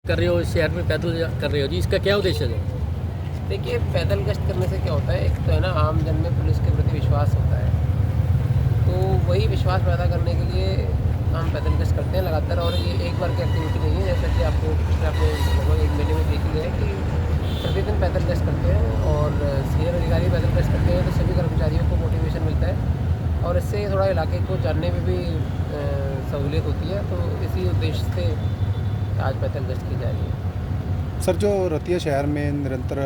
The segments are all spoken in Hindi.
कर रहे हो, शहर में पैदल कर रहे हो जी, इसका क्या उद्देश्य है? देखिए, पैदल गश्त करने से क्या होता है, एक तो है ना आम जन में पुलिस के प्रति विश्वास होता है, तो वही विश्वास पैदा करने के लिए हम पैदल गश्त करते हैं लगातार। और ये एक बार की एक्टिविटी नहीं है, जैसा कि आपको पिछले आपने लगभग 1 महीने में देख ही है कि प्रतिदिन पैदल गश्त करते हैं और सीनियर अधिकारी पैदल गश्त करते हैं, तो सभी कर्मचारियों को मोटिवेशन मिलता है और इससे थोड़ा इलाके को जानने में भी सहूलियत होती है। तो इसी उद्देश्य से आज पैदल गश्त की जा रही है। सर, जो रतिया शहर में निरंतर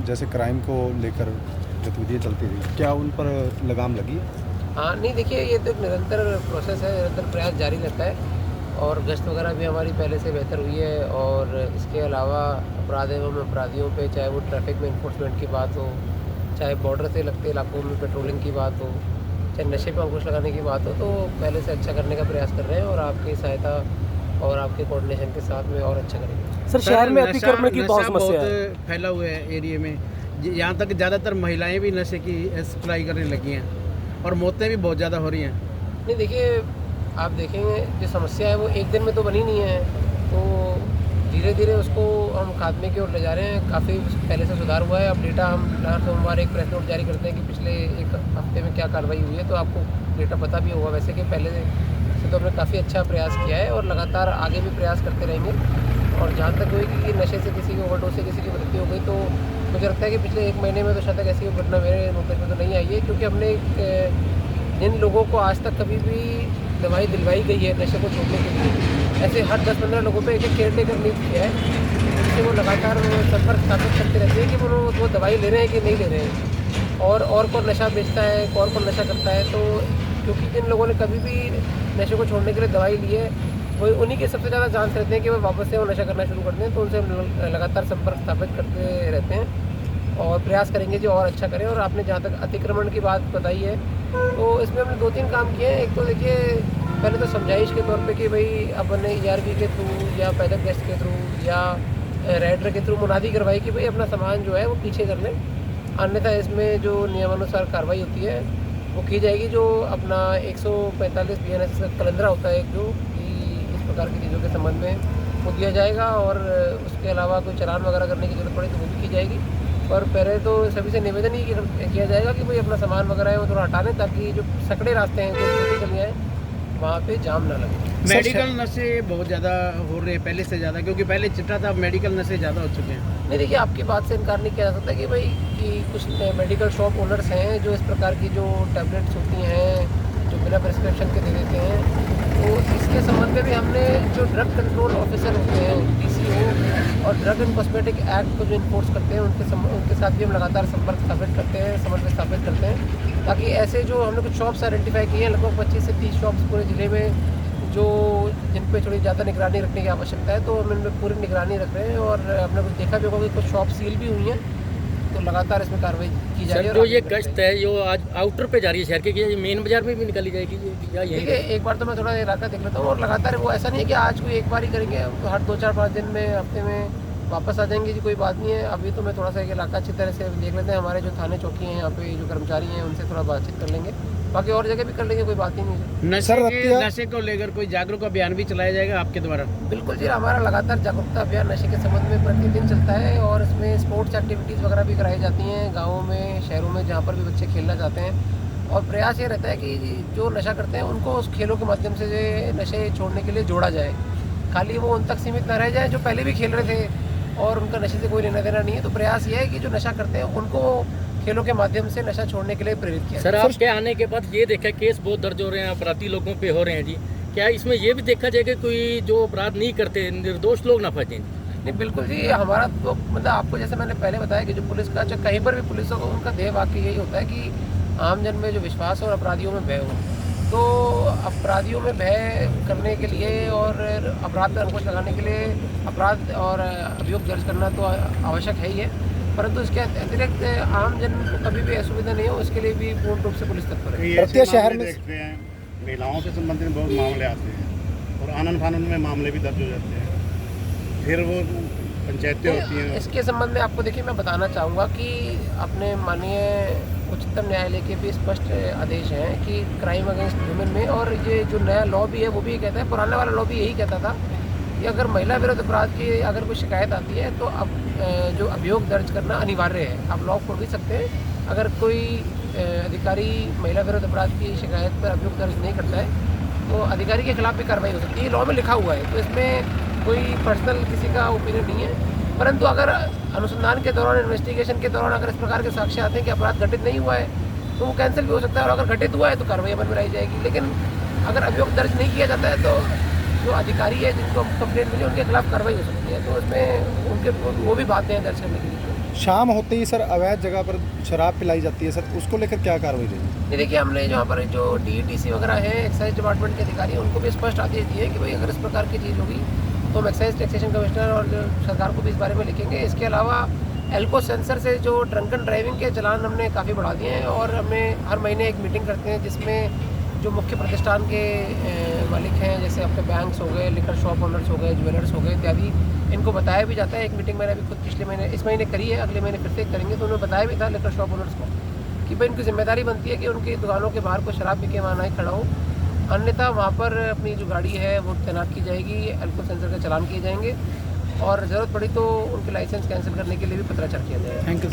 जैसे क्राइम को लेकर गतिविधियाँ चलती रही, क्या उन पर लगाम लगी है? हाँ, नहीं देखिए, ये तो एक निरंतर प्रोसेस है, निरंतर प्रयास जारी रहता है और गश्त वगैरह भी हमारी पहले से बेहतर हुई है। और इसके अलावा अपराध एवं अपराधियों पे, चाहे वो ट्रैफिक में इन्फोर्समेंट की बात हो, चाहे बॉर्डर से लगते इलाकों में पेट्रोलिंग की बात हो, चाहे नशे पर अंकुश लगाने की बात हो, तो पहले से अच्छा करने का प्रयास कर रहे हैं और आपकी सहायता और आपके कोऑर्डिनेशन के साथ में और अच्छा करेंगे। सर, शहर में अतिक्रमण की बहुत समस्या है, फैला हुआ है एरिया में, यहाँ तक ज़्यादातर महिलाएं भी नशे की सप्लाई करने लगी हैं और मौतें भी बहुत ज़्यादा हो रही हैं। नहीं देखिए, आप देखेंगे जो समस्या है वो एक दिन में तो बनी नहीं है, तो धीरे धीरे उसको हम खात्मे की ओर ले जा रहे हैं। काफ़ी पहले से सुधार हुआ है। अब डेटा हम हर सोमवार एक प्रेस नोट जारी करते हैं कि पिछले एक हफ्ते में क्या कार्रवाई हुई है, तो आपको डेटा पता भी होगा वैसे कि पहले से तो हमने काफ़ी अच्छा प्रयास किया है और लगातार आगे भी प्रयास करते रहेंगे। और जहाँ तक हुई कि नशे से किसी की ओवरडोज से किसी की मृत्यु हो गई, तो मुझे लगता है कि पिछले 1 महीने में तो शायद तक ऐसी घटना मेरे नोटिस में तो नहीं आई है, क्योंकि हमने जिन लोगों को आज तक कभी भी दवाई दिलवाई गई है नशे को छोड़ने के लिए, ऐसे हर 10-15 लोगों पे एक केयर टेकर नियुक्त किया है, जिससे वो लगातार संपर्क स्थापित करते रहते हैं कि वो दवाई ले रहे हैं कि नहीं ले रहे हैं और कौन नशा बेचता है, कौन नशा करता है। तो क्योंकि जिन लोगों ने कभी भी नशे को छोड़ने के लिए दवाई ली है, वो उन्हीं के सबसे ज़्यादा चांस रहते हैं कि वो वापस से वो नशा करना शुरू करते हैं। तो उनसे हम लगातार संपर्क स्थापित करते रहते हैं और प्रयास करेंगे जो और अच्छा करें। और आपने जहाँ तक अतिक्रमण की बात बताई है, तो इसमें हमने 2-3 काम किए हैं। एक तो देखिए, पहले तो समझाइश के तौर पे कि भाई अपने ERV के थ्रू या पैदल गश्त के थ्रू या राइडर के थ्रू मुनादी करवाई कि भाई अपना सामान जो है वो पीछे कर लें, अन्यथा इसमें जो नियमानुसार कार्रवाई होती है वो की जाएगी। जो अपना 145 BNS का कलंदरा होता है जो कि इस प्रकार की चीज़ों के संबंध में वो दिया जाएगा और उसके अलावा कोई चालान वगैरह करने की जरूरत पड़े तो वो भी की जाएगी। पर पहले तो सभी से निवेदन ही किया जाएगा कि भाई अपना सामान वगैरह है वो थोड़ा हटा लें, ताकि जो सकड़े रास्ते हैं, जो छोटी गलियाँ हैं, वहाँ पे जाम ना लगे। मेडिकल नशे बहुत ज़्यादा हो रहे हैं पहले से ज़्यादा, क्योंकि पहले चिट्टा था, अब मेडिकल नशे ज़्यादा हो चुके हैं। नहीं देखिए, आपकी बात से इनकार नहीं किया जा सकता कि भाई कि कुछ मेडिकल शॉप ओनर्स हैं जो इस प्रकार की जो टैबलेट्स होती हैं जो बिना प्रिस्क्रिप्शन के दे देते हैं, तो इसके संबंध में भी हमने जो ड्रग कंट्रोल ऑफिसर होते हैं DCO और ड्रग एंड कॉस्मेटिक एक्ट को जो इन्फोर्स करते हैं उनके साथ भी हम लगातार संपर्क स्थापित करते हैं, समन्वय स्थापित करते हैं, ताकि ऐसे जो हमने कुछ शॉप्स आइडेंटिफाई किए हैं, लगभग 25 से 30 शॉप्स पूरे ज़िले में जो जिन पे थोड़ी ज़्यादा निगरानी रखने की आवश्यकता है, तो हम इनमें पूरी निगरानी रख रहे हैं। और हमने कुछ देखा भी होगा कि कुछ शॉप सील भी हुई हैं, तो लगातार इसमें कार्रवाई की जा रही है। जो ये गश्त है जो आज आउटर पे जा रही है शहर के, ये मेन बाजार में भी निकाली जाएगी या यही? देखिए, एक बार तो मैं थोड़ा इलाका देख लेता हूँ और लगातार वो ऐसा नहीं है कि आज कोई एक बार ही करेंगे, हर 2-4-5 दिन में, हफ्ते में वापस आ जाएंगे जी, कोई बात नहीं है। अभी तो मैं थोड़ा सा एक इलाका अच्छी तरह से देख लेते हैं, हमारे जो थाने चौकी हैं यहाँ पे जो कर्मचारी हैं उनसे थोड़ा बातचीत कर लेंगे, बाकी और जगह भी कर लेंगे, कोई बात ही नहीं है। नशे को लेकर कोई जागरूक अभियान भी चलाया जाएगा आपके द्वारा? बिल्कुल जी, हमारा लगातार जागरूकता अभियान नशे के संबंध में प्रतिदिन चलता है और इसमें स्पोर्ट्स एक्टिविटीज़ वगैरह भी कराई जाती हैं गाँवों में, शहरों में, जहाँ पर भी बच्चे खेलना चाहते हैं। और प्रयास ये रहता है कि जो नशा करते हैं उनको उस खेलों के माध्यम से नशे छोड़ने के लिए जोड़ा जाए, खाली वो उन तक सीमित ना रह जाए जो पहले भी खेल रहे थे और उनका नशे से कोई लेना देना नहीं है। तो प्रयास ये है कि जो नशा करते हैं उनको खेलों के माध्यम से नशा छोड़ने के लिए प्रेरित किया। सर, आपके आने के बाद ये देखा केस बहुत दर्ज हो रहे हैं, अपराधी लोगों पे हो रहे हैं जी, क्या इसमें ये भी देखा जाएगा कोई जो अपराध नहीं करते निर्दोष लोग ना फंसें? नहीं बिल्कुल जी, हमारा तो मतलब आपको जैसे मैंने पहले बताया कि जो पुलिस का, चाहे कहीं पर भी पुलिस हो, उनका ध्येय वाक्य यही होता है कि आम जन में जो विश्वास और अपराधियों में भय हो। तो अपराधियों में भय करने के लिए और अपराध पर अंकुश लगाने के लिए अपराध और अभियोग दर्ज करना तो आवश्यक है ही है, परंतु इसके अतिरिक्त आम जन को कभी भी असुविधा नहीं हो, इसके लिए भी पूर्ण रूप से पुलिस तत्पर है। रतिया शहर में देखते हैं महिलाओं से संबंधित बहुत मामले आते हैं और आनन फानन में मामले भी दर्ज हो जाते हैं, फिर वो पंचायतें होती हैं। इसके संबंध में आपको देखिए मैं बताना चाहूँगा कि अपने माननीय उच्चतम न्यायालय के भी स्पष्ट आदेश हैं कि क्राइम अगेंस्ट वुमेन में, और ये जो नया लॉ भी है वो भी कहता है, पुराना वाला लॉ भी यही कहता था कि अगर महिला विरोध अपराध की अगर कोई शिकायत आती है तो अब जो अभियोग दर्ज करना अनिवार्य है। आप लॉ खोल भी सकते हैं, अगर कोई अधिकारी महिला विरोध अपराध की शिकायत पर अभियोग दर्ज नहीं करता है तो अधिकारी के खिलाफ भी कार्रवाई हो सकती है। लॉ में लिखा हुआ है, तो इसमें कोई पर्सनल किसी का ओपिनियन नहीं है। परंतु अगर अनुसंधान के दौरान, इन्वेस्टिगेशन के दौरान अगर इस प्रकार के साक्ष्य आते हैं कि अपराध घटित नहीं हुआ है तो वो कैंसिल भी हो सकता है, और अगर घटित हुआ है तो कार्रवाई अमल में लाई जाएगी। लेकिन अगर अभियोग दर्ज नहीं किया जाता है तो जो अधिकारी है जिनको कंप्लेंट मिली उनके खिलाफ कार्रवाई हो सकती है। तो इसमें उनके वो भी बातें हैं दर्ज करने के लिए। शाम होते ही सर अवैध जगह पर शराब पिलाई जाती है सर, उसको लेकर क्या कार्रवाई रहेगी? ये देखिए, हमने यहाँ पर जो DETC वगैरह है, एक्साइज डिपार्टमेंट के अधिकारी, उनको भी स्पष्ट आदेश दिए कि भाई अगर इस प्रकार की चीज़ होगी तो हम एक्साइज टैक्सेशन कमिश्नर और सरकार को भी इस बारे में लिखेंगे। इसके अलावा एल्को सेंसर से जो ड्रंकन ड्राइविंग के चलान हमने काफ़ी बढ़ा दिए हैं, और हमें हर महीने एक मीटिंग करते हैं जिसमें जो मुख्य प्रतिष्ठान के मालिक हैं, जैसे आपके बैंक्स हो गए, लिकर शॉप ओनर्स हो गए, ज्वेलर्स हो गए इत्यादि, इनको बताया भी जाता है। एक मीटिंग मैंने अभी खुद पिछले महीने, इस महीने करी है, अगले महीने फिर से करेंगे। तो उन्होंने बताया भी था लिकर शॉप ओनर्स को कि भाई इनकी जिम्मेदारी बनती है कि उनकी दुकानों के बाहर कोई शराब पी के वहाँ नहीं खड़ा हो, अन्यथा वहाँ पर अपनी जो गाड़ी है वो तैनात की जाएगी, एल्को सेंसर के चालान किए जाएंगे, और ज़रूरत पड़ी तो उनके लाइसेंस कैंसिल करने के लिए भी पत्राचार किया जाएगा। Thank you.